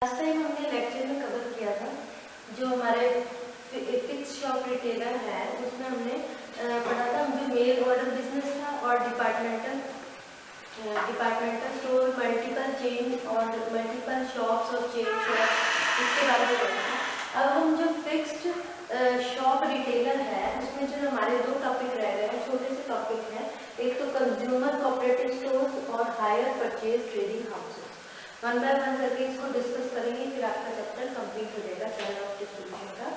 Last time हमने lecture में cover किया था जो हमारे फिक्स शॉप रिटेलर है, उसमें हमने पढ़ा था जो मेल ऑर्डर बिजनेस था और डिपार्टमेंटल स्टोर, मल्टीपल चेन और मल्टीपल शॉप्स और चेन शॉप, इसके बारे में पढ़ा था। अब हम जो फिक्स्ड शॉप रिटेलर है उसमें जो हमारे दो टॉपिक रह गए हैं, छोटे से टॉपिक हैं। एक तो कंज्यूमर कोऑपरेटिव स्टोर्स और hire purchase trading houses. One by one करके इसको डिस्कस करेंगे, फिर आपका चैप्टर कंप्लीट हो जाएगा चैनल ऑफ डिस्ट्रीब्यूशन का।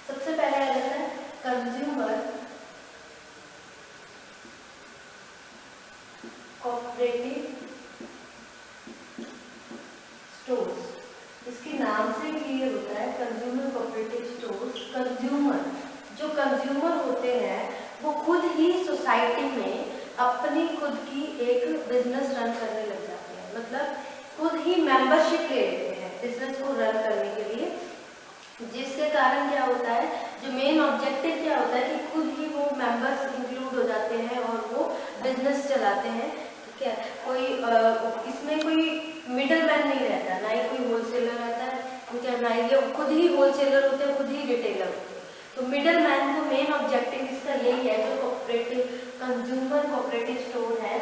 सबसे पहले आ जाता है कंज्यूमर कोऑपरेटिव स्टोर्स। इसके नाम से क्लियर होता है कंज्यूमर कोऑपरेटिव स्टोर्स। जो कंज्यूमर होते हैं वो खुद ही सोसाइटी में अपनी खुद की एक बिजनेस रन करने लग जाते हैं, मतलब खुद ही मेंबरशिप ले लेते हैं बिजनेस को रन करने के लिए। जिसके कारण क्या होता है, जो मेन ऑब्जेक्टिव क्या होता है कि खुद ही वो मेंबर्स इंक्लूड हो जाते हैं और वो बिजनेस चलाते हैं। ठीक है, कोई इसमें कोई मिडल मैन नहीं रहता, ना ही कोई होलसेलर रहता है, ना ही खुद ही होलसेलर होते हैं, खुद ही रिटेलर होते हैं। तो मिडल मैन को मेन ऑब्जेक्टिव इसका यही है, जो कंज्यूमर कोऑपरेटिव स्टोर है,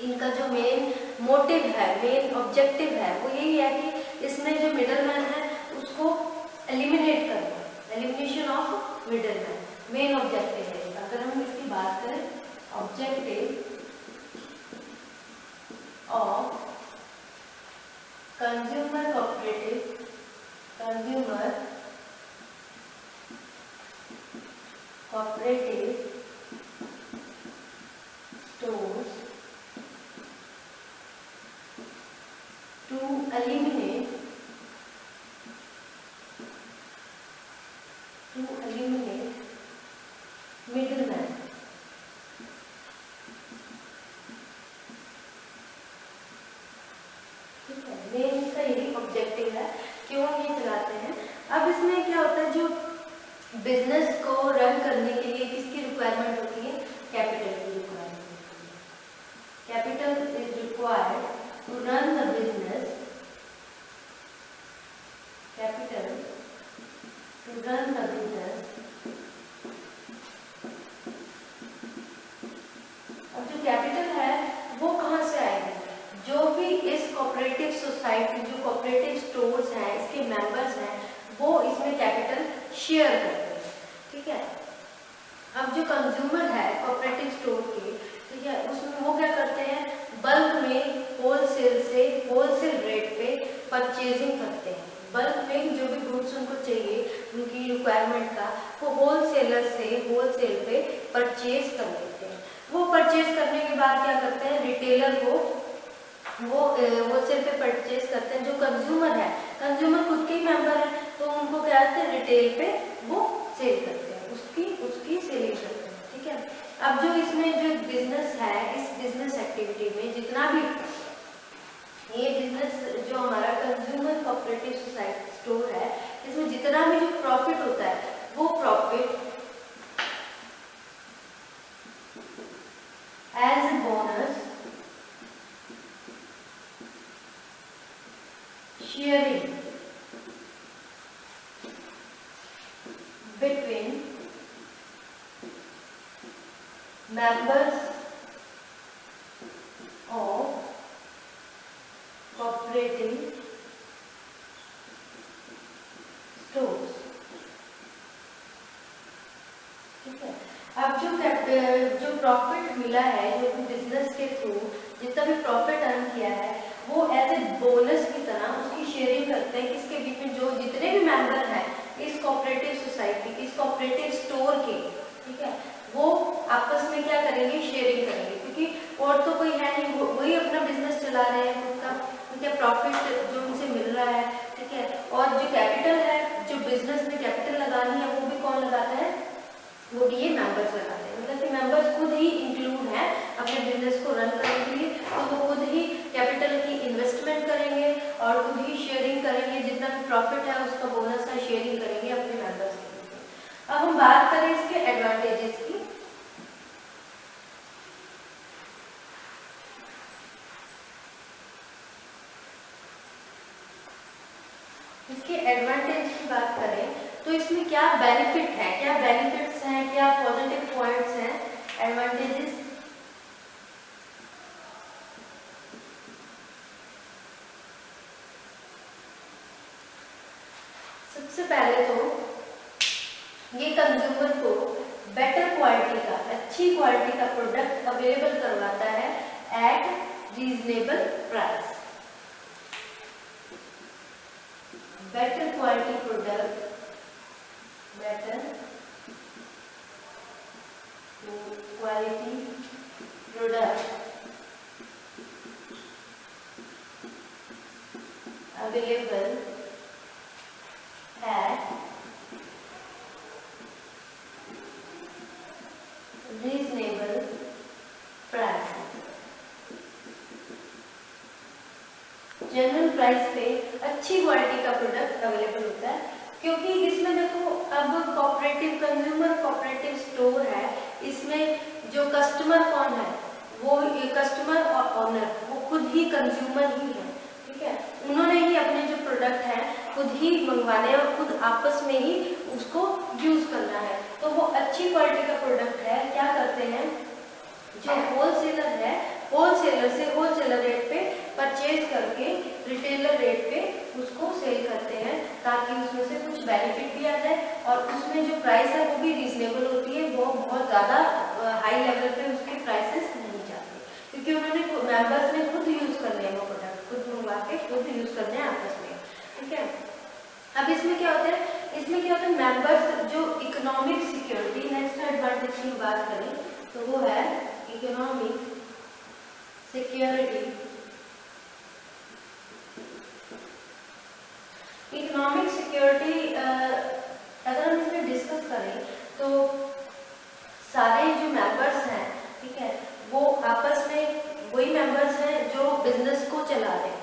इनका जो मेन मोटिव है, मेन ऑब्जेक्टिव है, वो यही है कि इसमें जो मिडल मैन है उसको एलिमिनेट करना, elimination of middle man main objective है। अगर हम इसकी बात करें, objective of consumer cooperative stores to eliminate middleman। ठीक है, मेन इसका यही ऑब्जेक्टिव है, क्यों ये चलाते हैं। अब इसमें क्या होता है, जो बिजनेस को रन करने के लिए किसकी रिक्वायरमेंट होती है, कैपिटल की रिक्वायरमेंट होती है। Capital is required to run the business, capital to run the business. अब जो कैपिटल है वो कहाँ से आएगी, जो भी इस कोऑपरेटिव सोसाइटी, जो कोऑपरेटिव स्टोर्स हैं, इसके मेंबर्स हैं, वो इसमें कैपिटल शेयर करते हैं। ठीक है, अब जो कंज्यूमर है कोऑपरेटिव स्टोर के, ठीक है, उसमें वो क्या करते हैं, बल्क में होलसेल रेट पे परचेजिंग करते हैं। बल्क में जो भी गुड्स उनको चाहिए, उनकी रिक्वायरमेंट का, वो होलसेलर से होलसेल पे परचेज कर लेते हैं। वो परचेज करने के बाद क्या करते हैं, रिटेलर को वो होलसेल पे परचेज करते हैं। जो कंज्यूमर है, कंज्यूमर खुद के ही मेंबर है, तो उनको क्या करते हैं, रिटेल पे वो सेल करते हैं, उसकी सेलिंग करते हैं। ठीक है, अब जो इसमें जो बिजनेस है, इस बिजनेस एक्टिविटी में जितना भी ये बिजनेस जो हमारा कंज्यूमर कोऑपरेटिव सोसाइटी स्टोर है, इसमें जितना भी जो प्रॉफिट होता है, वो profit as bonus sharing between members of cooperative stores। ठीक है, अब जो प्रॉफिट मिला है, जो बिजनेस के थ्रू जितना भी प्रॉफिट अर्न किया है, वो एज ए बोनस की तरह उसकी शेयरिंग करते हैं। इसके बीच में जो जितने भी मेंबर हैं इस कोऑपरेटिव सोसाइटी, इस कोऑपरेटिव स्टोर के, ठीक है, वो आपस में क्या करेंगे, शेयरिंग करेंगे, क्योंकि और तो कोई है नहीं, वही अपना बिजनेस चला रहे हैं खुद का, उनका प्रॉफिट जो उनसे मिल रहा है। ठीक है, और जो कैपिटल है, जो बिजनेस में कैपिटल लगानी है, वो भी कौन लगाता है, वो भी ये मेंबर्स लगाते हैं। मतलब कि मेंबर्स खुद ही इंक्लूड है अपने बिजनेस को रन करने के लिए, तो वो खुद ही कैपिटल की इन्वेस्टमेंट करेंगे और खुद ही शेयरिंग करेंगे, जितना भी प्रॉफिट है उसका बोनस है, शेयरिंग करेंगे अपने मेंबर्स के लिए। अब हम बात करें इसके एडवांटेजेस की। तो इसमें क्या बेनिफिट है, क्या बेनिफिट्स हैं, क्या पॉजिटिव पॉइंट्स हैं, एडवांटेजेस। सबसे पहले तो ये कंज्यूमर को बेटर क्वालिटी का, अच्छी क्वालिटी का प्रोडक्ट अवेलेबल करवाता है eight reasonable price. Better quality product, better quality product available at reasonable price. General price पे अच्छी क्वालिटी का प्रोडक्ट अवेलेबल होता है, क्योंकि इसमें देखो अब कोऑपरेटिव कंज्यूमर कोऑपरेटिव स्टोर है, इसमें जो कस्टमर कौन है, वो कस्टमर और ऑनर वो खुद ही कंज्यूमर ही है, ठीक है। उन्होंने ही अपने जो प्रोडक्ट है खुद ही मंगवाने और खुद आपस में ही उसको यूज करना है। तो वो अच्छी क्वालिटी का प्रोडक्ट है, क्या करते हैं, जो होलसेलर है होलसेलर से होलसेलर रेट पे परचेज करके रिटेलर रेट पे उसको सेल करते हैं, ताकि उसमें से कुछ बेनिफिट भी आ जाए और उसमें जो प्राइस है वो भी रीजनेबल होती है, वो बहुत ज़्यादा हाई लेवल पे उसके प्राइसेस नहीं जाते, क्योंकि उन्होंने मेंबर्स ने खुद यूज़ करने हैं वो प्रोडक्ट, खुद मंगवा के खुद यूज़ करने हैं आपस में, ठीक है। अब इसमें क्या होता है, इसमें क्या होता है, मेंबर्स जो इकोनॉमिक सिक्योरिटी, नेक्स्ट एडवांटेज की बात करें तो वो है इकोनॉमिक सिक्योरिटी। इकोनॉमिक सिक्योरिटी अगर हम इसमें डिस्कस करें तो सारे जो मेंबर्स हैं, ठीक है, वो आपस में वही मेंबर्स हैं जो बिजनेस को चला रहे हैं,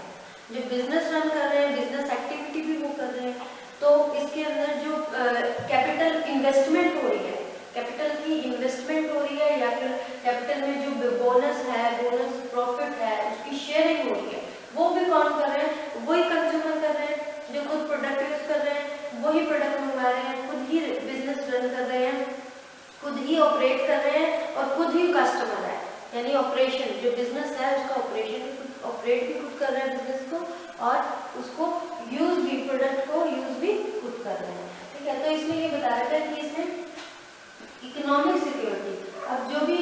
जो बिजनेस रन कर रहे हैं, बिजनेस एक्टिविटी भी वो कर रहे हैं। तो इसके अंदर जो कैपिटल इन्वेस्टमेंट हो रही है, कैपिटल की इन्वेस्टमेंट हो रही है, या फिर कैपिटल में जो बोनस है, बोनस प्रॉफिट है, उसकी शेयरिंग हो रही है, वो भी कौन कर रहे हैं, वही कंज्यूमर कर रहे हैं, जो खुद प्रोडक्ट यूज कर रहे हैं, वही प्रोडक्ट मंगवा रहे हैं, खुद ही बिजनेस रन कर रहे हैं, खुद ही ऑपरेट कर रहे हैं और खुद ही कस्टमर है, यानी ऑपरेशन जो बिजनेस है उसका ऑपरेशन ऑपरेट भी खुद कर रहे हैं बिजनेस को, और उसको यूज भी, प्रोडक्ट को यूज भी खुद कर रहे हैं, ठीक है। तो इसमें ये बता रहा था कि इसमें इकोनॉमिक सिक्योरिटी, अब जो भी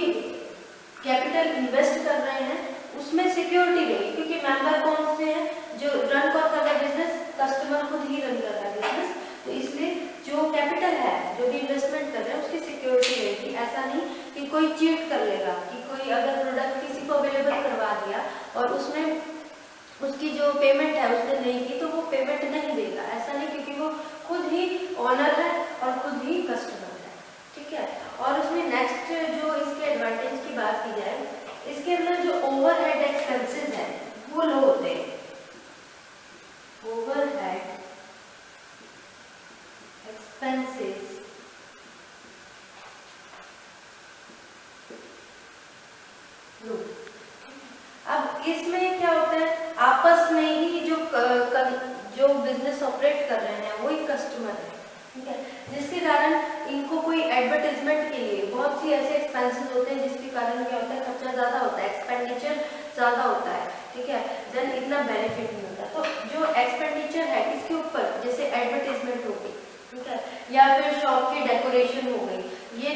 कैपिटल इन्वेस्ट कर रहे हैं उसमें सिक्योरिटी रहेगी, क्योंकि मेंबर कौन से हैं, जो रन कौन कर रहा है बिजनेस, कस्टमर खुद ही रन कर रहा है बिजनेस, तो इसलिए जो कैपिटल है, जो भी इन्वेस्टमेंट कर रहे हैं उसकी सिक्योरिटी रहेगी। ऐसा नहीं कि कोई चीट कर लेगा, कि कोई अगर प्रोडक्ट किसी को अवेलेबल करवा दिया और उसमें उसकी जो पेमेंट है उसने नहीं की तो वो पेमेंट नहीं देगा, ऐसा नहीं, क्योंकि वो खुद ही ऑनर है और खुद ही कस्टमर है, ठीक है। और उसमें नेक्स्ट जो इसके एडवांटेज की बात की जाए, इसके अंदर जो ओवरहेड एक्सपेंसेस हैं वो लो होते हैं, ओवरहेड एक्सपेंसेस लो। अब इसमें क्या होता है, आपस में ही जो बिजनेस ऑपरेट कर रहे हैं वही कस्टमर है, ठीक है, जिसके कारण इनको कोई एडवर्टाइजमेंट के लिए बहुत सी ऐसे एक्सपेंसेस होते हैं जिसके कारण क्या होता है, खर्चा ज़्यादा होता है, एक्सपेंडिचर ज़्यादा होता है, ठीक है, देन इतना बेनिफिट नहीं होता। तो जो एक्सपेंडिचर है इसके ऊपर, जैसे एडवर्टाइजमेंट हो गई, ठीक है, या फिर शॉप की डेकोरेशन हो गई, ये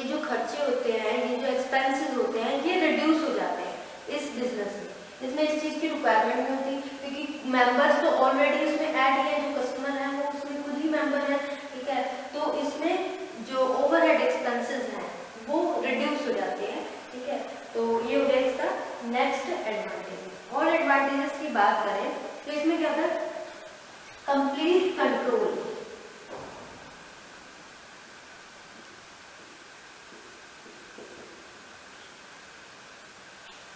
जो खर्चे होते हैं, ये जो एक्सपेंसेस होते हैं, ये रिड्यूस हो जाते हैं इस बिजनेस में। इसमें इस चीज़ की रिक्वायरमेंट नहीं होती, क्योंकि मेंबर्स तो ऑलरेडी उसमें ऐड है, जो कस्टमर है वो उसमें खुद ही मेंबर है, ठीक है। तो इसमें जो ओवरहेड एक्सपेंसेस हैं वो रिड्यूस हो जाते हैं, ठीक है। तो ये हो गया इसका नेक्स्ट एडवांटेज। और एडवांटेजेस की बात करें तो इसमें क्या होता है, कंप्लीट कंट्रोल।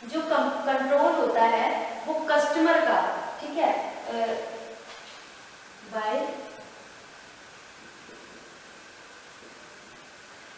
जो कंट्रोल होता है वो कस्टमर का, ठीक है, बाय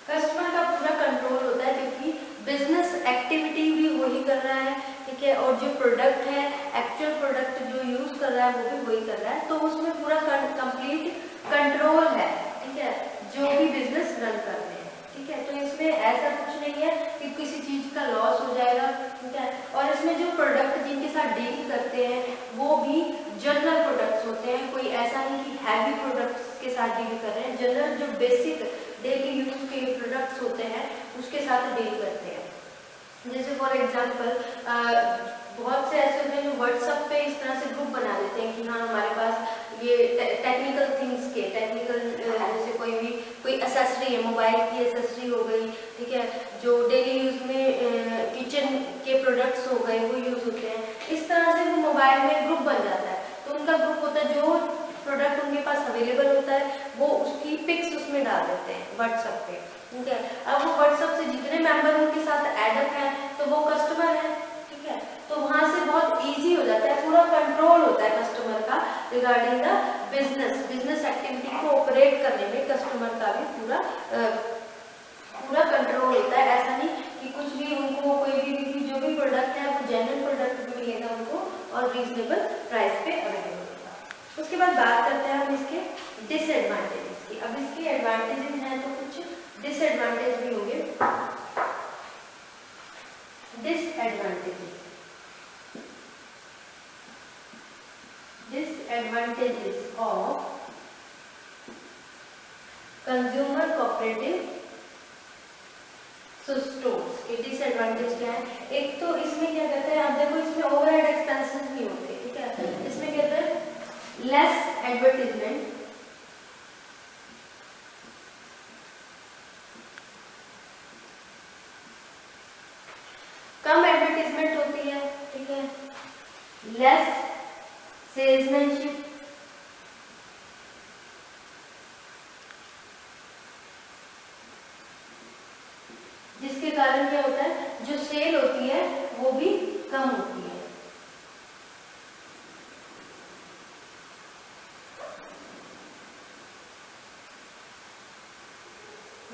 कस्टमर का पूरा कंट्रोल होता है, क्योंकि बिजनेस एक्टिविटी भी वही कर रहा है, ठीक है, और जो प्रोडक्ट है, एक्चुअल प्रोडक्ट जो यूज कर रहा है वो भी वही कर रहा है, तो उसमें पूरा कंप्लीट कंट्रोल है, ठीक है, जो भी बिजनेस रन कर रहे हैं, ठीक है। तो इसमें ऐसा कुछ नहीं है कि किसी चीज का लॉस हो जाएगा, ठीक है। और इसमें जो प्रोडक्ट जिनके साथ डील करते हैं वो भी जनरल प्रोडक्ट्स होते हैं, कोई ऐसा नहीं कि हैवी प्रोडक्ट्स के साथ डील कर रहे हैं, जनरल जो बेसिक डेली यूज के प्रोडक्ट्स होते हैं उसके साथ डील करते हैं। जैसे फॉर एग्जांपल बहुत से ऐसे होते हैं जो व्हाट्सएप पे इस तरह से ग्रुप बना देते हैं कि हाँ हमारे पास ये टेक्निकल थिंग्स के टेक्निकल जैसे कोई एसेसरी है, मोबाइल की एसेसरी हो गई, ठीक है, जो डेली यूज में किचन के प्रोडक्ट्स हो गए वो यूज होते हैं, इस तरह से वो मोबाइल में ग्रुप बन जाता है। तो उनका ग्रुप होता है, जो प्रोडक्ट उनके पास अवेलेबल होता है वो उसकी पिक्स उसमें डाल देते हैं व्हाट्सएप पे, ठीक है। अब वो व्हाट्सएप से जितने मेंबर उनके साथ एडअप हैं तो वो कस्टमर है, ठीक है। तो वहां से बहुत इजी हो जाता है, पूरा कंट्रोल होता है कस्टमर का रिगार्डिंग द बिजनेस एक्टिविटी को ऑपरेट करने में कस्टमर का भी पूरा कंट्रोल होता है। ऐसा नहीं कि कुछ भी उनको कोई भी जो भी प्रोडक्ट है वो जेन्युइन प्रोडक्ट भी मिलेगा उनको और रीजनेबल प्राइस पे अवेलेबल होगा। उसके बाद बात करते हैं हम इसके डिसएडवांटेजेस की। अब इसके एडवांटेजेस हैं तो कुछ डिसएडवांटेज भी होंगे। Disadvantages of consumer cooperative stores के डिसएडवांटेज क्या है? एक तो इसमें क्या कहते हैं, आप देखो इसमें ओवरहेड एक्सपेंसेस नहीं होते, ठीक है। इसमें कहते हैं लेस एडवर्टीजमेंट, कम एडवर्टीजमेंट होती है, ठीक है, लेस सेल्समैनशिप, जिसके कारण क्या होता है जो सेल होती है वो भी कम होती है।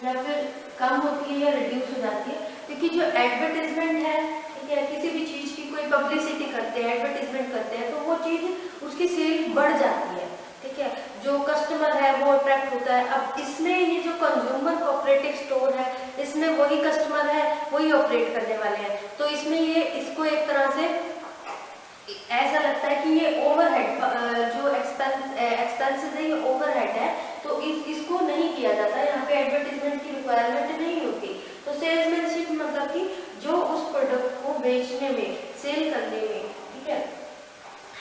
या फिर कम होती है या रिड्यूस हो जाती है, क्योंकि जो एडवर्टाइजमेंट है, ठीक है, किसी भी चीज की कोई पब्लिसिटी करते हैं, एडवर्टाइजमेंट करते हैं तो वो चीज उसकी सेल बढ़ जाती है, ठीक है, जो कस्टमर है वो अट्रैक्ट होता है। अब इसमें ये जो कंज्यूमर कोऑपरेटिव स्टोर है इसमें वही कस्टमर है वही ऑपरेट करने वाले हैं, तो इसमें ये इसको एक तरह से ऐसा लगता है कि ये ओवरहेड जो एक्सपेंसेस है ये ओवरहेड है, तो इसको नहीं किया जाता, यहाँ पे एडवर्टाइजमेंट की रिक्वायरमेंट नहीं होती। तो सेल्समैनशिप मतलब कि जो उस प्रोडक्ट को बेचने में, सेल करने में, ठीक है,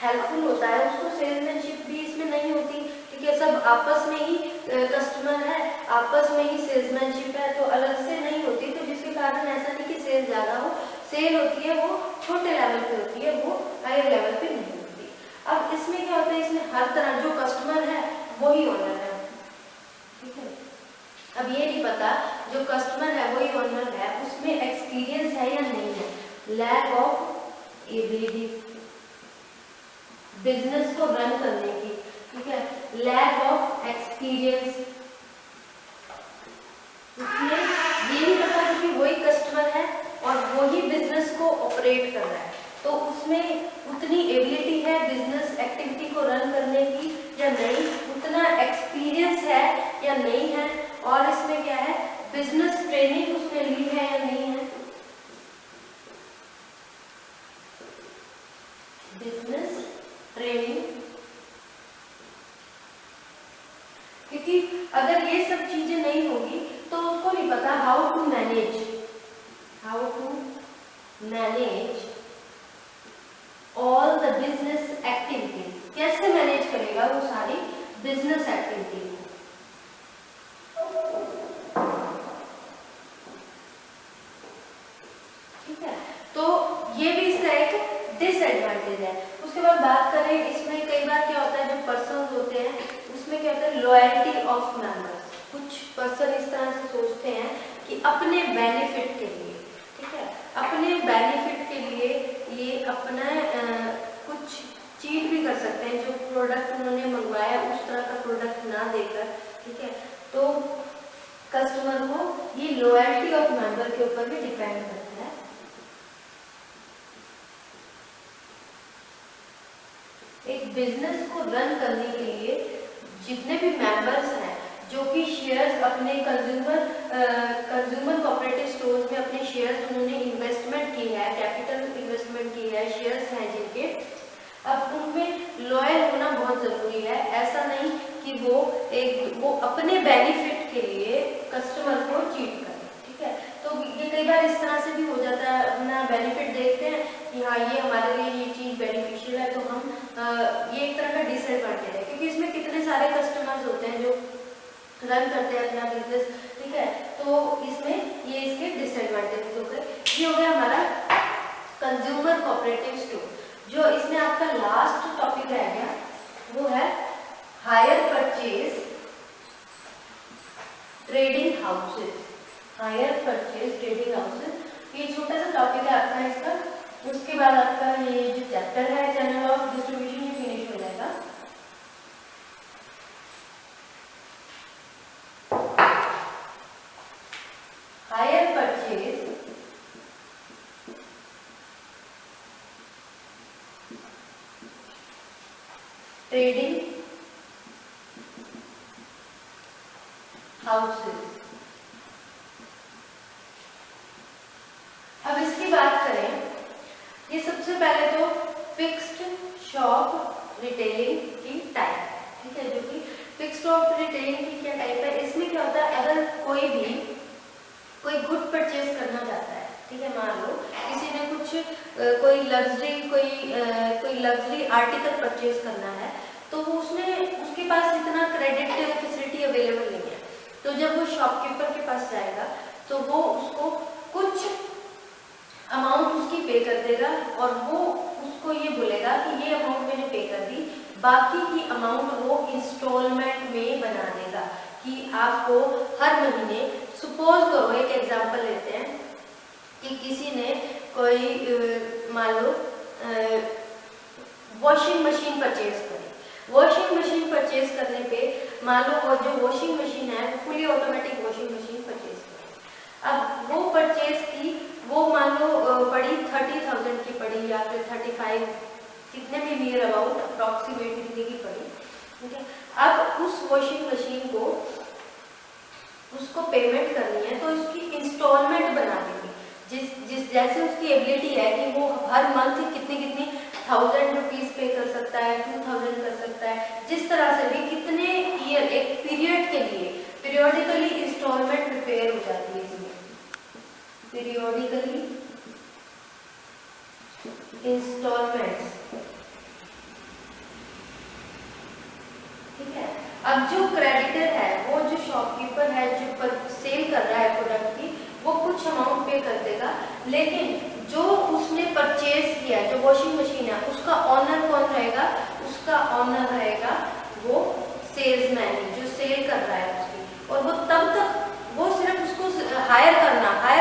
हेल्पफुल होता है, उसको सेल्समैनशिप भी इसमें नहीं होती, ठीक है। सब आपस में ही कस्टमर है, आपस में ही सेल्समैनशिप है, तो अलग से नहीं होती, तो जिसके कारण ऐसा नहीं कि सेल ज्यादा हो, सेल होती है वो छोटे लेवल पे होती है, वो हायर लेवल पे नहीं होती। अब इसमें क्या होता है, इसमें हर तरह जो कस्टमर है वही ओनर है, ठीक है। अब ये नहीं पता जो कस्टमर है वही ओनर है, उसमें एक्सपीरियंस है या नहीं है, लैक ऑफ एबिलिटी बिजनेस को रन करने की, ठीक है, लैक ऑफ एक्सपीरियंस, इसलिए ये नहीं पता कि वही कस्टमर है और वही बिजनेस को ऑपरेट कर रहा है, तो उसमें उतनी एबिलिटी है बिजनेस एक्टिविटी को रन करने की या नहीं, उतना एक्सपीरियंस है या नहीं है, और इसमें क्या है बिजनेस ट्रेनिंग उसने ली है या नहीं है, बिजनेस ट्रेनिंग, क्योंकि अगर ये सब चीजें नहीं होगी तो उसको नहीं पता how to manage all the business activities, कैसे मैनेज करेगा वो सारी बिजनेस एक्टिविटी, ठीक है। तो ये भी इसका एक डिसएडवांटेज है। उसके बाद बात करें, इसमें कई बार क्या होता है जो पर्सन होते हैं उसमें क्या होता है लॉयल्टी ऑफ मेंबर्स, कुछ पर्सन इस तरह से सोचते हैं कि अपने बेनिफिट के लिए, ठीक है, अपने बेनिफिट के लिए ये अपना कुछ चीट भी कर सकते हैं, जो प्रोडक्ट उन्होंने मंगवाया उस तरह का प्रोडक्ट ना देकर, ठीक है। तो कस्टमर को ये लॉयल्टी ऑफ मेंबर के ऊपर भी डिपेंड करता है। एक बिजनेस को रन करने के लिए जितने भी मेंबर्स हैं जो कि शेयर्स अपने कंज्यूमर कोऑपरेटिव स्टोर्स में अपने शेयर्स उन्होंने इन्वेस्टमेंट की है, कैपिटल इन्वेस्टमेंट की है, शेयर्स हैं जिनके, अब उनमें लॉयल होना बहुत ज़रूरी है। ऐसा नहीं कि वो अपने बेनिफिट के लिए कस्टमर को चीट करें, ठीक है। तो ये कई बार इस तरह से भी हो जाता है, अपना बेनिफिट देखते हैं कि हाँ ये हमारे लिए ये चीज़ बेनिफिशियल है, तो हम ये एक तरह का डिसएडवांटेज है, क्योंकि इसमें कितने सारे कस्टमर्स होते हैं जो रन करते हैं अपना बिजनेस, ठीक है। तो इसमें ये इसके डिसएडवांटेजेस हो गए। ये हो गया हमारा कंज्यूमर कोऑपरेटिव स्टोर। जो इसमें आपका लास्ट टॉपिक रह गया वो है hire purchase trading houses. Hire purchase trading houses ये छोटा सा टॉपिक है आपका इसका। उसके बाद आपका ये जो चैप्टर है चैनल ऑफ डिस्ट्रीब्यूशन ये फिनिश हो जाएगा। Hire purchase trading houses. अब इसकी बात करें, ये सबसे पहले तो फिक्स्ड शॉप रिटेलिंग की टाइप, ठीक है, जो कि फिक्स्ड शॉप रिटेलिंग की क्या टाइप है। इसमें क्या होता है, अगर कोई गुड परचेज करना चाहता है, ठीक है, मान लो किसी ने कोई लग्जरी आर्टिकल परचेज करना है, तो वो उसके पास इतना क्रेडिट फैसिलिटी अवेलेबल नहीं है, तो जब वो शॉपकीपर के पास जाएगा तो वो उसको कुछ अमाउंट उसकी पे कर देगा और वो उसको ये बोलेगा कि ये अमाउंट मैंने पे कर दी, बाकी की अमाउंट वो इंस्टॉलमेंट में बना देगा कि आपको हर महीने, सपोज करो एक एग्जांपल लेते हैं कि किसी ने कोई मान लो वॉशिंग मशीन परचेज करी। वॉशिंग मशीन परचेज करने पे मान लो वो जो वॉशिंग मशीन है fully automatic washing machine purchase करी। अब वो परचेज की, वो मान लो पड़ी 30,000 की पड़ी या फिर 35, कितने भी नियर अबाउट अप्रॉक्सीमेट कितने की पड़ी, ठीक है। अब उस वॉशिंग मशीन को उसको पेमेंट करनी है तो उसकी इंस्टॉलमेंट बना देंगे, जिस जैसे उसकी एबिलिटी है कि वो हर मंथ कितनी 1,000 रुपीज पे कर सकता है, 2,000 कर सकता है, जिस तरह से भी कितने ईयर एक पीरियड के लिए पीरियोडिकली इंस्टॉलमेंट प्रिपेयर हो जाती है इसमें, पीरियोडिकली इंस्टॉलमेंट्स, ठीक है। अब जो क्रेडिटर है, वो जो शॉपकीपर है जो सेल कर रहा है प्रोडक्ट की, वो कुछ अमाउंट पे कर देगा, लेकिन जो उसने परचेज किया, जो वॉशिंग मशीन है, उसका ऑनर कौन रहेगा? उसका ऑनर रहेगा वो सेल्समैन जो सेल कर रहा है उसकी, और वो तब तक वो सिर्फ उसको हायर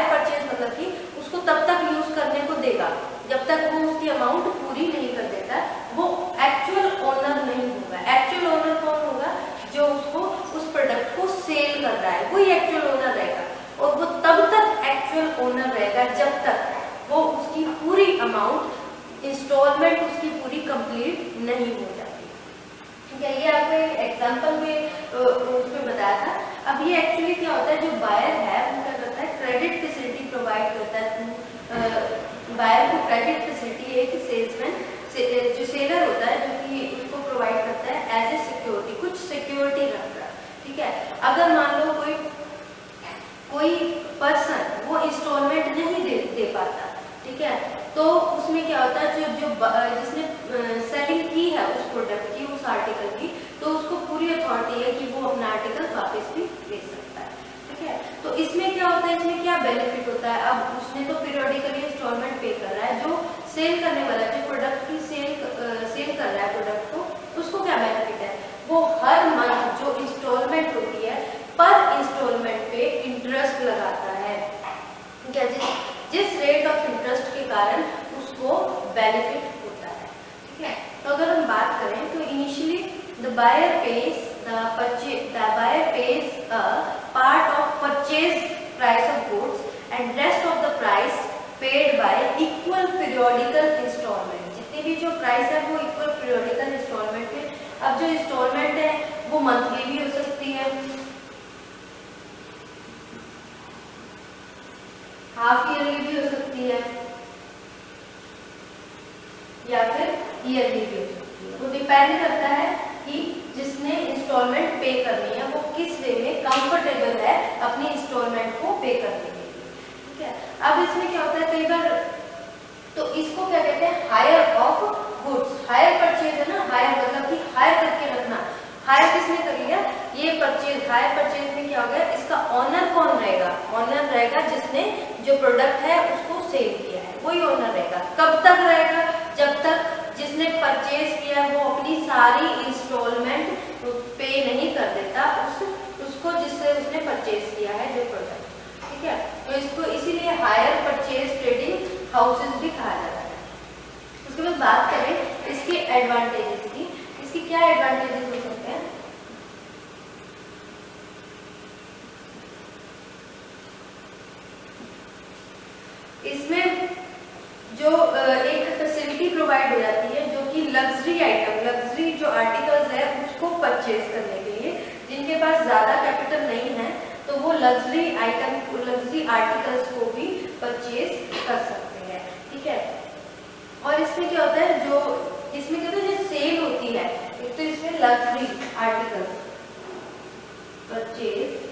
परचेज मतलब कि उसको तब तक यूज करने को देगा जब तक वो उसकी अमाउंट पूरी नहीं कर देता। वो एक्चुअल ओनर नहीं होगा। एक्चुअल ओनर कौन होगा? जो उसको उस प्रोडक्ट को सेल कर रहा है, वही एक्चुअल ओनर रहेगा, और वो तब तक एक्चुअल ओनर रहेगा जब तक वो उसकी पूरी अमाउंट इंस्टॉलमेंट उसकी पूरी कंप्लीट नहीं हो जाती, ठीक है। ये आपको एक एग्जांपल में उसमें बताया था। अब ये एक्चुअली क्या होता है, जो बायर है वो क्या करता है, क्रेडिट फैसिलिटी प्रोवाइड करता है। बायर को क्रेडिट फैसिलिटी है कि सेल्समैन जो सेलर होता है जो कि उसको प्रोवाइड करता है एज ए सिक्योरिटी, कुछ सिक्योरिटी रख रहा है, ठीक है। अगर मान लो कोई पर्सन वो इंस्टॉलमेंट नहीं दे पाता, ठीक है, तो उसमें क्या होता है, जिसने सेलिंग की है उस प्रोडक्ट की, उस आर्टिकल की, तो उसको पूरी अथॉरिटी है कि वो अपना आर्टिकल वापस भी ले सकता है, ठीक है। तो इसमें क्या होता है, इसमें क्या बेनिफिट होता है? अब उसने तो पीरियोडिकली इंस्टॉलमेंट पे कर रहा है, जो सेल करने वाला जो प्रोडक्ट की सेल कर रहा है प्रोडक्ट को, उसको क्या बेनिफिट है? वो हर मंथ जो इंस्टॉलमेंट होती है पर इंस्टॉलमेंट पे इंटरेस्ट लगाता है, ठीक है, जिस रेट ऑफ इंटरेस्ट के कारण उसको बेनिफिट होता है, ठीक है। तो अगर हम बात करें तो initially the buyer pays a part of purchase price of goods and rest of the price paid by equal periodical installment। जितनी भी जो प्राइस है वो इक्वल पीरियोडिकल इंस्टॉलमेंट पे। अब जो इंस्टॉलमेंट है वो मंथली भी हो सकती है, हाफ ईयरली भी हो सकती है, या फिर ईयरली भी हो सकती है। वो डिपेंड करता है कि जिसने इंस्टॉलमेंट पे करनी है वो किस वे में कंफर्टेबल है अपनी इंस्टॉलमेंट को पे करने के लिए, ठीक है। अब इसमें क्या होता है कई बार, तो इसको क्या कहते हैं, hire of goods. Hire purchase है ना, हायर मतलब कि हायर करके रखना। हायर किसने कर लिया, ये परचेज, हायर परचेज में क्या हो गया, इसका ऑनर कौन रहेगा, ऑनर रहेगा जिसने जो प्रोडक्ट है उसको सेल किया है, वही ऑनर रहेगा। कब तक रहेगा, जब तक जिसने परचेज किया वो अपनी सारी इंस्टॉलमेंट पे नहीं कर देता उसको जिससे उसने परचेज किया है जो प्रोडक्ट, ठीक है। तो इसको इसीलिए हायर परचेज ट्रेडिंग हाउसेस भी कहा जाता है। उसके बाद बात करें इसके एडवांटेजेस की, इसकी क्या एडवांटेजेस हो सकते हैं। इसमें जो एक फैसिलिटी प्रोवाइड हो जाती है जो कि लग्जरी आइटम, लग्जरी जो आर्टिकल्स है उसको परचेज करने के लिए, जिनके पास ज्यादा कैपिटल नहीं है तो वो लग्जरी आइटम, लग्जरी आर्टिकल्स को भी परचेज कर सकते हैं, ठीक है। और इसमें क्या होता है, जो इसमें क्या होता है, जो सेल होती है, एक तो इसमें luxury articles purchase,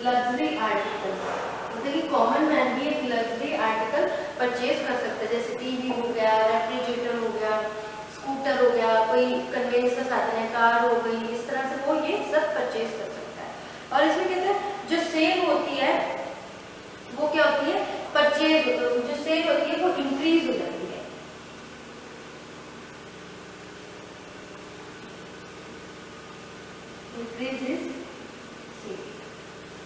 luxury article, मतलब कि कॉमन मैन भी एक लग्जरी आर्टिकल परचेज कर सकता है, जैसे टीवी हो गया, रेफ्रिजरेटर हो गया, स्कूटर हो गया, कोई कन्वेंस का साधन है, कार हो गई, इस तरह से वो ये सब परचेज कर सकता है। और इसमें कहते हैं जो सेल होती है वो क्या होती है, परचेज, जो सेल होती है वो इंक्रीज हो जाती है, इंक्रीज इज सेल,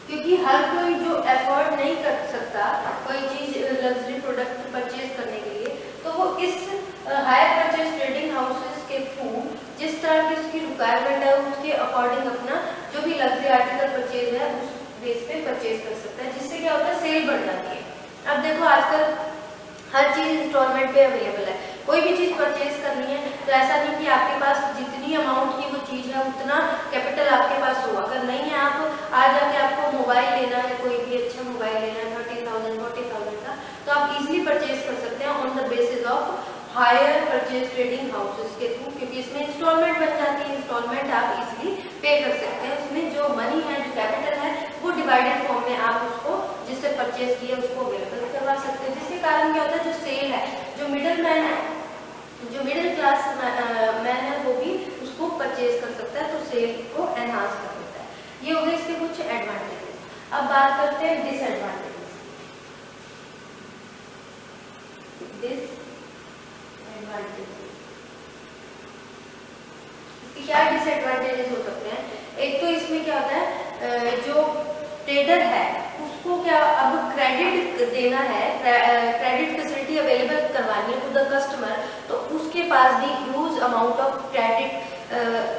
क्योंकि हर कोई जो एफर्ट नहीं कर सकता कोई चीज लग्जरी प्रोडक्ट परचेज करने के लिए, तो वो इस हायर परचेज ट्रेडिंग हाउसेस के थ्रू जिस तरह की उसकी रिक्वायरमेंट है उसके अकॉर्डिंग अपना जो भी लग्जरी आर्टिकल परचेज है उस बेस पे परचेज कर सकता है, जिससे क्या होता है, सेल बढ़ जाती है। अब देखो आजकल हर चीज इंस्टॉलमेंट पे अवेलेबल है, कोई भी चीज परचेज करनी है तो ऐसा नहीं कि आपके पास जितनी अमाउंट की वो चीज है उतना कैपिटल आपके पास हो। अगर नहीं है, आप आज जाके आपको मोबाइल लेना है, कोई भी अच्छा मोबाइल लेना है 30,000 40,000 का, तो आप इजीली परचेज कर सकते हैं on the basis of hire purchase trading houses के थ्रू, क्योंकि इसमें इंस्टॉलमेंट बन जाती है, इंस्टॉलमेंट आप इजीली पे कर सकते हैं। उसमें जो मनी है, जो कैपिटल है, वो डिवाइडेड फॉर्म में आप उसको जिससे परचेज किया उसको अवेलेबल करवा सकते हैं, जिसके कारण क्या होता है, जो सेल है, जो मिडिल मैन है, जो मिडिल क्लास मैन है वो भी उसको परचेज कर सकता है, तो सेल को एनहांस कर देता है। ये हो गए इसके कुछ एडवांटेजेस। अब बात करते हैं डिसएडवांटेजेस। इसके क्या डिसएडवांटेजेस हो सकते हैं। एक तो इसमें क्या होता है, जो ट्रेडर है उसको क्या अब क्रेडिट देना है, क्रेडिट फैसिलिटी अवेलेबल करवानी है टू द कस्टमर, तो उसके पास भी ह्यूज अमाउंट ऑफ क्रेडिट,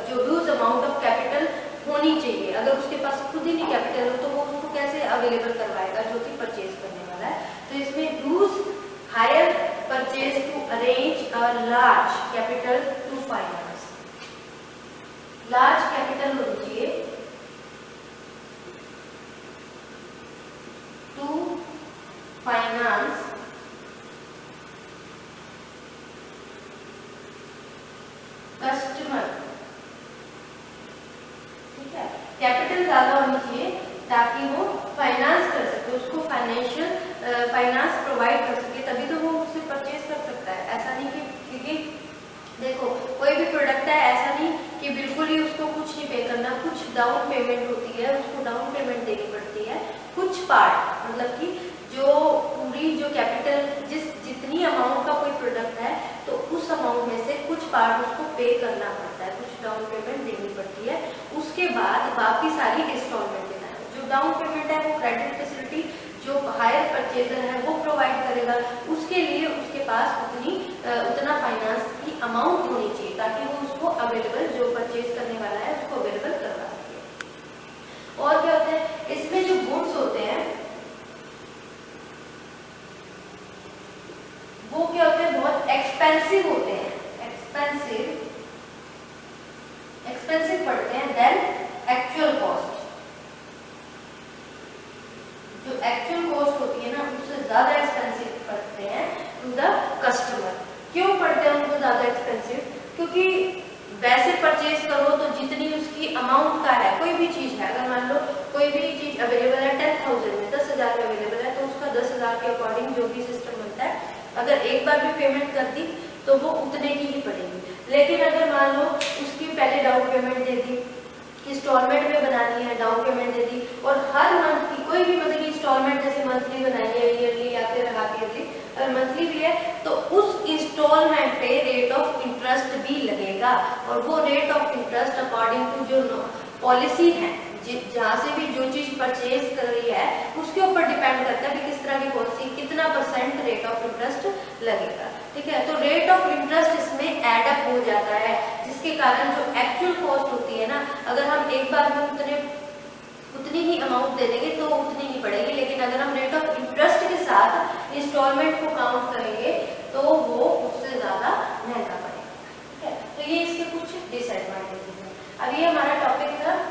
जो ह्यूज अमाउंट ऑफ कैपिटल होनी चाहिए। अगर उसके पास खुद ही नहीं कैपिटल हो तो वो उसको कैसे अवेलेबल करवाएगा जो कि परचेज करने वाला है। तो इसमें huge hire purchase to arrange a large capital to finance, large capital होनी चाहिए टू फाइनेंस कस्टमर, ठीक है। कैपिटल ज्यादा होनी चाहिए ताकि वो फाइनेंस कर सके, उसको फाइनेंशियल फाइनेंस प्रोवाइड कर सके, तभी तो वो उससे परचेज कर सकता है। ऐसा नहीं कि, क्योंकि देखो कोई भी प्रोडक्ट है, ऐसा नहीं कि बिल्कुल ही उसको कुछ नहीं पे करना, कुछ डाउन पेमेंट होती है, उसको डाउन पेमेंट देनी पड़ती है, कुछ पार्ट, मतलब कि जो पूरी जो कैपिटल जितनी अमाउंट का कोई प्रोडक्ट है तो उस अमाउंट में से कुछ पार्ट उसको पे करना पड़ता है, कुछ डाउन पेमेंट देनी पड़ती है, उसके बाद बाकी सारी इंस्टॉलमेंट देना है। जो डाउन पेमेंट है वो क्रेडिट फैसिलिटी जो हायर परचेजर है वो प्रोवाइड करेगा, उसके लिए उसके पास उतना फाइनेंस की अमाउंट होनी चाहिए ताकि वो उसको अवेलेबल, जो परचेज करने वाला है उसको अवेलेबल करवा सके। और क्या होता है इसमें जो गुड्स होते हैं, एक्सपेंसिव होते हैं, एक्सपेंसिव पड़ते हैं देन एक्चुअल कॉस्ट। जो एक्चुअल कॉस्ट होती है ना उससे ज्यादा एक्सपेंसिव पड़ते हैं टू द कस्टमर। क्यों पड़ते हैं उनको ज्यादा एक्सपेंसिव? क्योंकि वैसे परचेज करो तो जितनी उसकी अमाउंट का है, कोई भी चीज है, अगर मान लो कोई भी चीज अवेलेबल है 10,000 में, 10,000 में अवेलेबल है, तो उसका 10,000 के अकॉर्डिंग जो भी सिस्टम बनता है, अगर एक बार भी पेमेंट कर दी तो वो उतने की ही पड़ेगी। लेकिन अगर मान लो उसकी पहले डाउन पेमेंट दे दी, इंस्टॉलमेंट में बनानी है, डाउन पेमेंट दे दी, और हर मंथ की कोई भी मतलब इंस्टॉलमेंट जैसे मंथली बनाई है, ईयरली या फिर हाफ ईयरली, अगर मंथली भी है तो उस इंस्टॉलमेंट पे रेट ऑफ इंटरेस्ट भी लगेगा। और वो rate of interest according to जो पॉलिसी है, जहाँ से भी जो चीज परचेज कर रही है उसके ऊपर डिपेंड करता है कि किस तरह की पॉलिसी, कितना % रेट ऑफ इंटरेस्ट लगेगा। ठीक है, तो रेट ऑफ इंटरेस्ट इसमें एड अप हो जाता है, जिसके कारण जो एक्चुअल कॉस्ट होती है ना, अगर हम एक बार में उतनी ही अमाउंट दे देंगे तो उतनी ही पड़ेगी, लेकिन अगर हम रेट ऑफ इंटरेस्ट के साथ इंस्टॉलमेंट को काउंट करेंगे तो वो उससे ज्यादा महंगा पड़ेगा। ठीक है, तो ये इसके कुछ डिसएडवांटेजेस हैं। अब ये हमारा टॉपिक था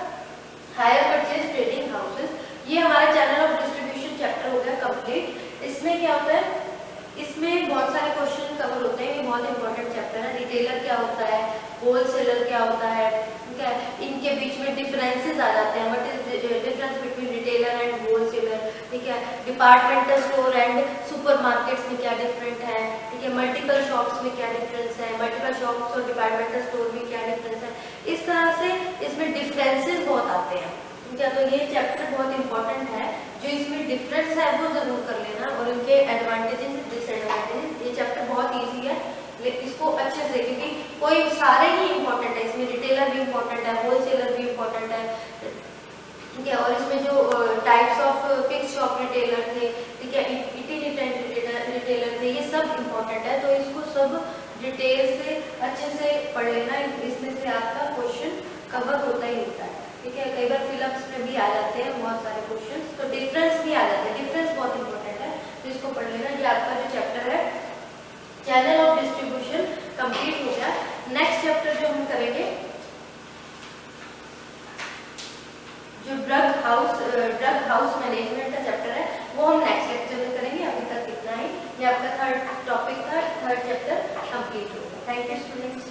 हायर परचेज ट्रेडिंग हाउसेस। ये हमारा चैनल ऑफ डिस्ट्रीब्यूशन चैप्टर हो गया कंप्लीट। इसमें क्या होता है, इसमें बहुत सारे क्वेश्चन कवर होते हैं, ये बहुत इंपॉर्टेंट चैप्टर है। रिटेलर क्या होता है, होलसेलर क्या होता है, ठीक है, इनके बीच में डिफरेंसेस आ जाते हैं, what is difference between retailer and wholesaler, ठीक है, डिपार्टमेंटल स्टोर एंड सुपरमार्केट्स में क्या डिफरेंट है, ठीक है, मल्टीपल शॉप्स में क्या डिफरेंस है, मल्टीपल शॉप्स और डिपार्टमेंटल स्टोर में क्या डिफरेंस है। इस तरह से इसमें डिफरेंसेस बहुत आते हैं। ठीक है, तो ये चैप्टर बहुत इंपॉर्टेंट है, जो इसमें डिफरेंस है वो जरूर कर लेना, और इनके एडवांटेजेस डिसएडवांटेजेस। ये चैप्टर बहुत ईजी है, इसको अच्छे से, क्योंकि कोई सारे ही इंपॉर्टेंट है, इसमें रिटेलर भी इंपॉर्टेंट है, होलसेलर भी इंपॉर्टेंट है, ठीक है, और इसमें जो types of fix shop retailer थे, ठीक है, इटिनेरेंट रिटेलर थे, ये सब इंपॉर्टेंट है। तो इसको सब डिटेल से अच्छे से पढ़ लेना, इसमें से आपका क्वेश्चन कवर होता ही होता है। ठीक है, कई बार फिलअप्स में भी आ जाते हैं बहुत सारे क्वेश्चन, तो डिफरेंस भी आ जाते हैं, डिफरेंस बहुत इंपॉर्टेंट है, तो इसको पढ़ लेना। ये आपका जो चैप्टर है चैनल ऑफ डिस्ट्रीब्यूशन कंप्लीट हो गया। नेक्स्ट चैप्टर जो हम करेंगे, जो ड्रग हाउस मैनेजमेंट का चैप्टर है, वो हम नेक्स्ट लेक्चर में करेंगे। अभी तक इतना ही, ये आपका थर्ड टॉपिक था, थर्ड चैप्टर कंप्लीट होगा। Thank you students.